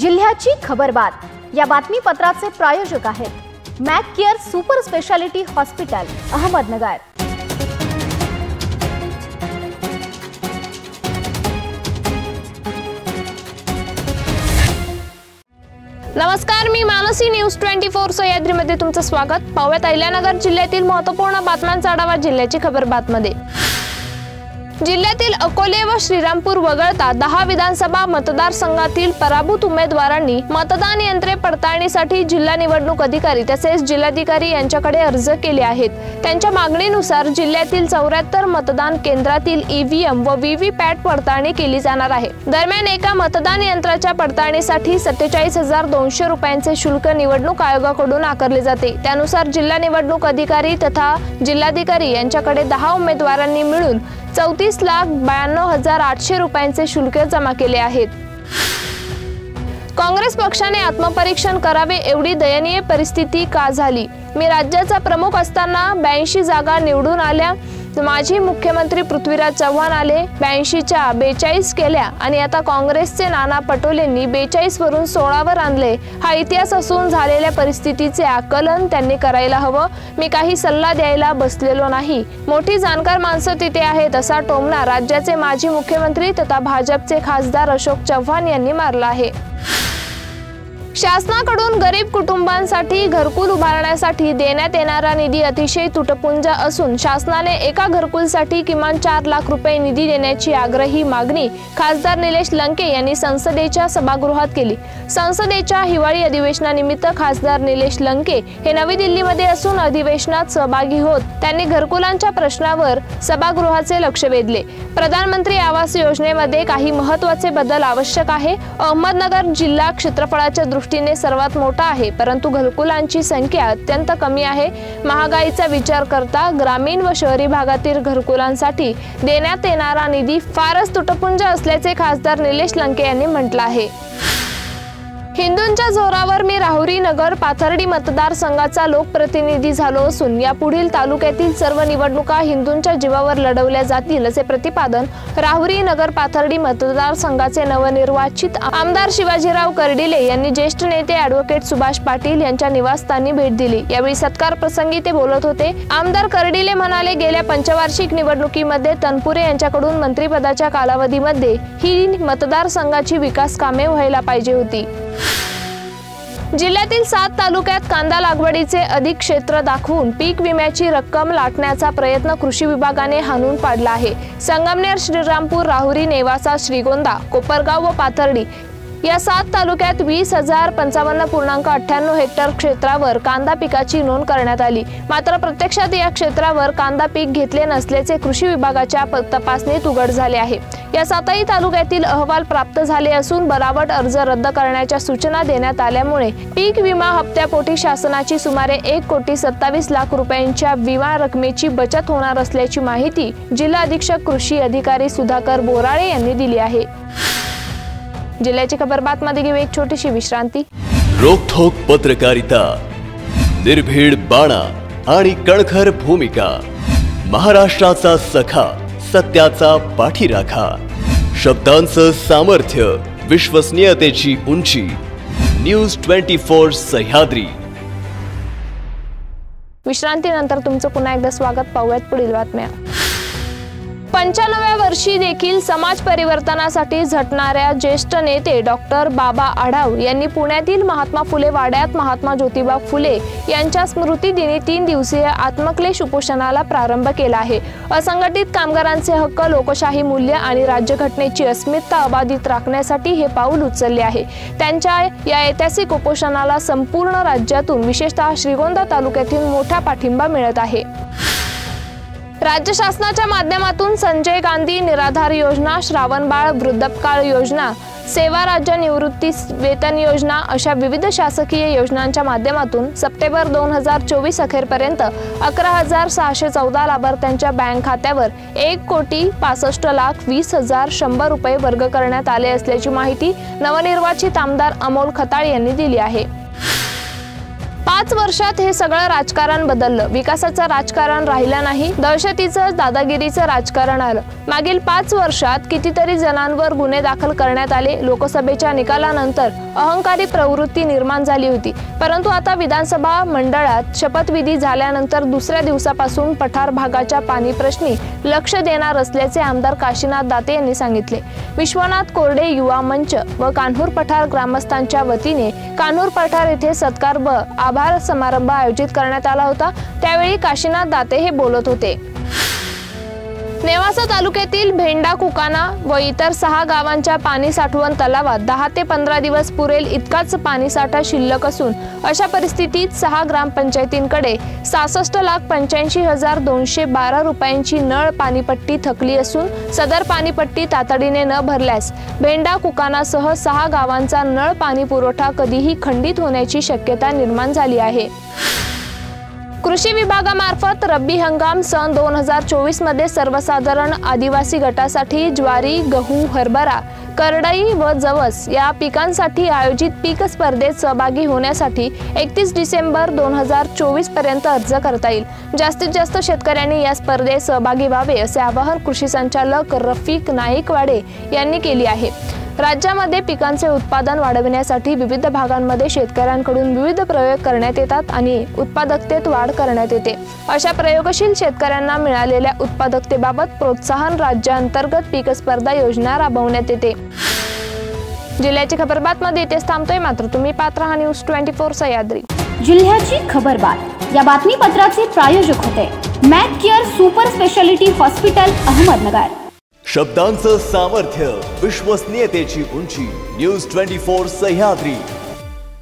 जिल्ह्याची खबरबात या बातमीपत्राचे प्रायोजक आहेत Mac care super speciality hospital Ahmednagar. नमस्कार, मी मानसी न्यूज 24 सह्याद्रीमध्ये तुमचं स्वागत। पाहूयात अहिल्यानगर जिल्ह्यातील महत्त्वपूर्ण बातम्यांचा आढावा जिल्ह्याची खबरबातमध्ये। जिल्ह्यातील अकोले व श्रीरामपूर वगळता 10 विधानसभा मतदारसंघातील पराभूत उमेदवारांनी मतदान यंत्रे पडताळणीसाठी जिल्हा निवडणूक अधिकारी तसेच जिल्हाधिकारी यांच्याकडे अर्ज केले आहेत। त्यांच्या मागणीनुसार जिल्ह्यातील 74 मतदान केंद्रातील ईव्हीएम व व्हीव्हीपॅट पडताळणी केली जाणार आहे। दरम्यान एका मतदान यंत्राच्या पडताळणीसाठी 47,200 रुपयांचे शुल्क निवडणूक आयोगाकडून आकारले जाते। त्यानुसार जिल्हा निवडणूक अधिकारी तथा जिल्हाधिकारी यांच्याकडे 10 उमेदवारांनी मिळून 34,92,800 रुपयांचे शुल्क जमा केले आहेत। काँग्रेस पक्षाने आत्मपरीक्षण करावे एवढी दयनीय परिस्थिती का झाली? मी राज्याचा प्रमुख असताना 82 जागा निवडून आल्या, माजी मुख्यमंत्री पृथ्वीराज चव्हाण आले, 82च्या 42 केल्या आणि आता काँग्रेसचे नाना पटोलेंनी 42 वरून 16 वर आणले। हा इतिहास असून झालेल्या परिस्थितीचे आकलन त्यांनी करायला हवं। मी काही सल्ला द्यायला बसलेलो नाही, मोठी जाणकार माणसं तिथे आहेत असा टोमणा राज्याचे माजी मुख्यमंत्री तथा भाजपचे खासदार अशोक चव्हाण यांनी मारला आहे। शासनाकडून गरीब कुटुंबांसाठी घरकुल उभारण्यासाठी देण्यात येणारा निधी अतिशय तुटपुंज असून शासनाने एका घरकुलसाठी किमान 4 लाख रुपये निधी देण्याची आग्रही मागणी खासदार निलेश लंके यांनी संसदेच्या सभागृहात केली। संसदेच्या हिवाळी अधिवेशनानिमित्त खासदार निलेश लंके हे नवी दिल्लीमध्ये असून अधिवेशनात सहभागी होत त्यांनी घरकुलांच्या प्रश्नावर सभागृहाचे लक्ष वेधले। प्रधानमंत्री आवास योजनेमध्ये काही महत्त्वाचे बदल आवश्यक आहे। अहमदनगर जिल्हा क्षेत्रफळाच्या दृष्टीने सर्वात मोठा आहे, परंतु घरकुलांची संख्या अत्यंत कमी आहे। महागाईचा विचार करता ग्रामीण व शहरी भागातील घरकुलांसाठी देण्यात येणारा निधी फारच तुटपुंज असल्याचे खासदार निलेश लंके यांनी म्हटलं आहे। हिंदूंच्या जोरावर मी राहुरी नगर पाथर्डी मतदारसंघाचा लोकप्रतिनिधी झालो असून यापुढील तालुक्यातील सर्व निवडणुका हिंदूंच्या जीवावर लढवल्या जातील असे प्रतिपादन राहुरी नगर पाथर्डी मतदारसंघाचे नवनिर्वाचित आमदार शिवाजीराव कर्डिले यांनी ज्येष्ठ नेते ॲडव्होकेट सुभाष पाटील यांच्या निवासस्थानी भेट दिली। यावेळी सत्कार प्रसंगी ते बोलत होते। आमदार कर्डिले म्हणाले, गेल्या पंचवार्षिक निवडणुकीमध्ये तनपुरे यांच्याकडून मंत्रिपदाच्या कालावधीमध्ये ही मतदारसंघाची विकास कामे व्हायला पाहिजे होती। जिल्ह्यातील 7 तालुक्यात कांदा लागवडीचे अधिक क्षेत्र दाखवून पीक विम्याची रक्कम लाटण्याचा प्रयत्न कृषी विभागाने हाणून पाडला आहे। संगमनेर, श्रीरामपूर, राहुरी, नेवासा, श्रीगोंदा, कोपरगाव व पाथर्डी या 7 तालुक्यात 20,055.98 हेक्टर क्षेत्रावर कांदा पिकाची नोंद करण्यात आली। मात्र प्रत्यक्षात या क्षेत्रावर कांदा पीक घेतले नसल्याचे कृषी विभागाच्या तपासणीत उघड झाले आहे। या 7ही तालुक्यातील अहवाल प्राप्त झाले असून बनावट अर्ज रद्द करण्याच्या सूचना देण्यात आल्यामुळे पीक विमा हप्त्यापोटी शासनाची सुमारे 1,27,00,000 रुपयांच्या विमा रकमेची बचत होणार असल्याची माहिती जिल्हा अधीक्षक कृषी अधिकारी सुधाकर बोराळे यांनी दिली आहे। जिल्ह्याची खबरबातमध्ये घेऊ एक छोटीशी विश्रांती। रोखोक पत्रकारिता, निर्भीड बाणा आणि कणखर भूमिका, महाराष्ट्राचा सखा, सत्याचा पाठीराखा, शब्दांचं सामर्थ्य, विश्वसनीयतेची उंची, न्यूज 24 सह्याद्री। विश्रांतीनंतर तुमचं पुन्हा एकदा स्वागत। पाहूयात पुढील बातम्या। 95व्या वर्षी देखील समाज परिवर्तनासाठी झटणाऱ्या ज्येष्ठ नेते डॉक्टर बाबा आढाव यांनी पुण्यातील महात्मा फुले वाड्यात महात्मा ज्योतिबा फुले यांच्या स्मृतिदिनी 3 दिवसीय आत्मक्लेश उपोषणाला प्रारंभ केला आहे। असंघटित कामगारांचे हक्क, लोकशाही मूल्य आणि राज्यघटनेची अस्मिता अबाधित राखण्यासाठी हे पाऊल उचलले आहे। त्यांच्या या ऐतिहासिक उपोषणाला संपूर्ण राज्यातून विशेषतः श्रीगोंदा तालुक्यातील मोठा पाठिंबा मिळत आहे। राज्य शासनाच्या माध्यमातून संजय गांधी निराधार योजना, श्रावणबाळ वृद्धपकाळ योजना, सेवा राज्य निवृत्ती वेतन योजना अशा विविध शासकीय योजनांच्या माध्यमातून सप्टेंबर 2024 अखेरपर्यंत 11,614 लाभार्थ्यांच्या बँक खात्यावर 1,65,20,100 रुपये वर्ग करण्यात आले असल्याची माहिती नवनिर्वाचित आमदार अमोल खताळ यांनी दिली आहे। 5 वर्षात हे सगळं राजकारण बदललं. विकासाचं राजकारण राहिलं नाही, दहशतीचं दादागिरीचं राजकारण आलं. मागील 5 वर्षात कितीतरी जणांवर गुन्हे दाखल करण्यात आले. लोकसभेच्या निकालानंतर अहंकारी प्रवृत्ती निर्माण झाली होती. परंतु आता विधानसभा मंडळात शपथविधी झाल्यानंतर दुसऱ्या दिवसापासून पठार भागाच्या पाणी प्रश्नी लक्ष देणार असल्याचे आमदार काशीनाथ दाते यांनी सांगितले. विश्वनाथ कोरडे युवा मंच व कान्हूर पठार ग्रामस्थांच्या वतीने कान्हूर पठार येथे सत्कार व आभार समारंभ आयोजित करण्यात आला होता. त्यावेळी काशीनाथ दाते हे बोलत होते. नेवासा तालुक्यातील भेंडा, कुकाना व इतर 6 गावांच्या पाणी साठवण तलावात 10 ते 15 दिवस पुरेल इतकाच पाणीसाठा शिल्लक असून अशा परिस्थितीत 6 ग्रामपंचायतींकडे 66,85,212 रुपयांची नळ पाणीपट्टी थकली असून सदर पाणीपट्टी तातडीने न भरल्यास भेंडा, कुकानासह 6 गावांचा नळ पाणी पुरवठा कधीही खंडित होण्याची शक्यता निर्माण झाली आहे. कृषी विभागामार्फत रब्बी हंगाम सन 2024 मध्ये सर्वसाधारण आदिवासी गटासाठी ज्वारी, गहू, हरभरा, करडई व जवस या पिकांसाठी आयोजित पीक स्पर्धेत सहभागी होण्यासाठी 31 डिसेंबर 2024 पर्यंत अर्ज करता येईल. जास्तीत जास्त शेतकऱ्यांनी या स्पर्धेत सहभागी व्हावे असे आवाहन कृषी संचालक रफिक नाईकवाडे यांनी केले आहे. राज्यामध्ये पिकांचे उत्पादन वाढविण्यासाठी विविध भागांमध्ये शेतकऱ्यांकडून विविध प्रयोग करण्यात येतात आणि उत्पादकतेत वाढ करण्यात येते. अशा प्रयोगशील शेतकऱ्यांना मिळालेल्या उत्पादकतेबाबत प्रोत्साहन राज्यांतर्गत पीक स्पर्धा योजना राबवण्यात येते. जिल्ह्याची खबरबातमध्ये इथेच थांबतोय, मात्र तुम्ही पाहत राहा न्यूज 24 सह्याद्री. जिल्ह्याची खबरबात या बातमीपत्राचे प्रायोजक होते Mac care super speciality hospital, Ahmednagar. शब्दांचं सामर्थ्य, विश्वसनीयतेची उंची. न्यूज 24 सह्याद्री.